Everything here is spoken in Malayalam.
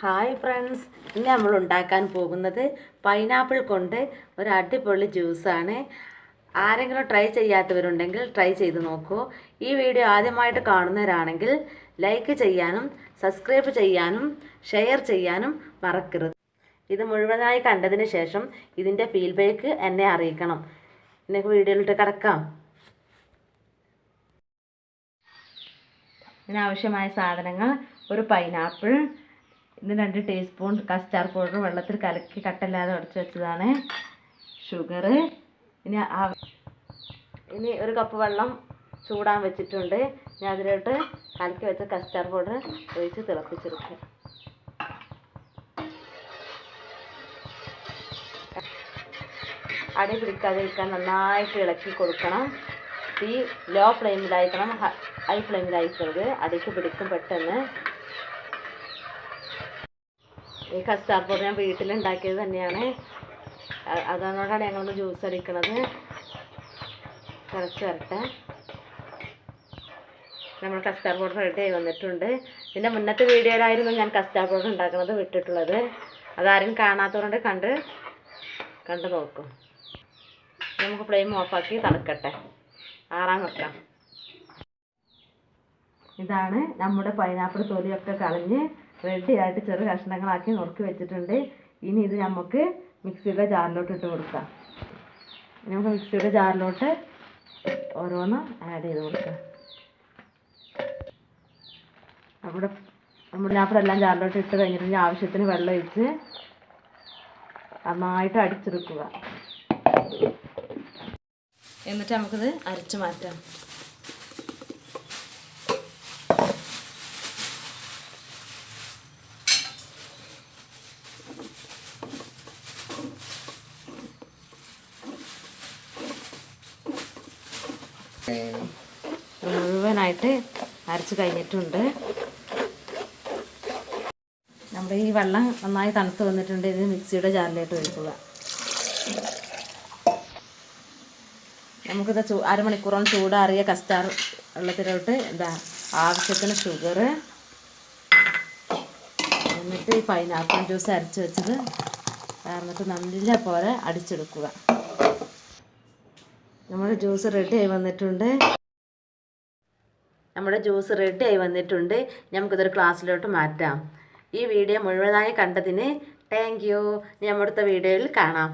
ഹായ് ഫ്രണ്ട്സ്, ഇന്ന് നമ്മൾ ഉണ്ടാക്കാൻ പോകുന്നത് പൈനാപ്പിൾ കൊണ്ട് ഒരു അടിപൊളി ജ്യൂസാണ്. ആരെങ്കിലും ട്രൈ ചെയ്യാത്തവരുണ്ടെങ്കിൽ ട്രൈ ചെയ്ത് നോക്കൂ. ഈ വീഡിയോ ആദ്യമായിട്ട് കാണുന്നവരാണെങ്കിൽ ലൈക്ക് ചെയ്യാനും സബ്സ്ക്രൈബ് ചെയ്യാനും ഷെയർ ചെയ്യാനും മറക്കരുത്. ഇത് മുഴുവനായി കണ്ടതിന് ശേഷം ഇതിൻ്റെ ഫീഡ്ബാക്ക് എന്നെ അറിയിക്കണം. എനിക്ക് വീഡിയോയിലിട്ട് കിടക്കാം. ഇതിനാവശ്യമായ സാധനങ്ങൾ: ഒരു പൈനാപ്പിൾ, ഇന്ന് 2 ടീസ്പൂൺ കസ്റ്റാർഡ് പൗഡർ വെള്ളത്തിൽ കലക്കി കട്ടല്ലാതെ ഉടച്ച് വെച്ചതാണ്. ഷുഗർ, ഇനി 1 കപ്പ് വെള്ളം ചൂടാൻ വെച്ചിട്ടുണ്ട്. ഞാൻ അതിലോട്ട് കലക്കി വെച്ച കസ്റ്റാർഡ് പൗഡർ ഒഴിച്ച് തിളപ്പിച്ചെടുക്കുക. അടി പിടിക്കാതിരിക്കാൻ നന്നായിട്ട് ഇളക്കി കൊടുക്കണം. തീ ലോ ഫ്ലെയിമിലായിരിക്കണം, ഹൈ ഫ്ലെയിമിലായിരിക്കരുത്. അടിക്ക് പിടിക്കും പെട്ടെന്ന്. ഈ കസ്റ്റാർഡ് പൗഡർ ഞാൻ വീട്ടിലുണ്ടാക്കിയത് തന്നെയാണ്. അതുകൊണ്ടാണ് ഞങ്ങളൊന്ന് ജ്യൂസ് അടിക്കണത്. തിളച്ച് വരട്ടെ. നമ്മൾ കസ്റ്റാർഡ് പൗഡർ റെഡി ആയി വന്നിട്ടുണ്ട്. പിന്നെ മുന്നത്തെ വീഡിയോയിലായിരുന്നു ഞാൻ കസ്റ്റാർഡ് പൗഡർ ഉണ്ടാക്കുന്നത് വിട്ടിട്ടുള്ളത്. അതാരും കാണാത്തവരുണ്ട്, കണ്ട് നോക്കും. നമുക്ക് ഫ്ലെയിം ഓഫാക്കി തണുക്കട്ടെ, ആറാൻ വെക്കാം. ഇതാണ് നമ്മുടെ പൈനാപ്പിൾ തൊലിയൊക്കെ കളഞ്ഞ് റെഡി ആയിട്ട് ചെറു കഷ്ണങ്ങളാക്കി നുറുക്കി വെച്ചിട്ടുണ്ട്. ഇനി ഇത് നമുക്ക് മിക്സിയുടെ ജാറിലോട്ട് ഇട്ട് കൊടുക്കാം. നമുക്ക് മിക്സിയുടെ ജാറിലോട്ട് ഓരോന്ന് ആഡ് ചെയ്ത് കൊടുക്കാം. നമ്മുടെ പൈനാപ്പിൾ എല്ലാം ജാറിലോട്ട് ഇട്ട് കഴിഞ്ഞിട്ടുണ്ടെങ്കിൽ ആവശ്യത്തിന് വെള്ളം ഒഴിച്ച് നന്നായിട്ട് അടിച്ചെടുക്കുക. എന്നിട്ട് നമുക്കിത് അരച്ച് മാറ്റാം. മുഴുവനായിട്ട് അരച്ച് കഴിഞ്ഞിട്ടുണ്ട്. നമ്മുടെ ഈ വെള്ളം നന്നായി തണുത്ത് വന്നിട്ടുണ്ട്. ഇത് മിക്സിയുടെ ജാറിലോട്ട് ഒഴിക്കുക. നമുക്കിത് അരമണിക്കൂറോളം ചൂടാറിയ കസ്റ്റാർഡ് വെള്ളത്തിലോട്ട് ആവശ്യത്തിന് ഷുഗർ, എന്നിട്ട് ഈ പൈനാപ്പിൾ ജ്യൂസ് അരച്ച് വെച്ചത് എന്നിട്ട് നല്ല പോലെ അടിച്ചെടുക്കുക. നമ്മുടെ ജ്യൂസ് റെഡി ആയി വന്നിട്ടുണ്ട്. നമുക്കിതൊരു ഗ്ലാസ്സിലോട്ട് മാറ്റാം. ഈ വീഡിയോ മുഴുവനായി കണ്ടതിന് താങ്ക് യു. ഞാൻ അടുത്ത വീഡിയോയിൽ കാണാം.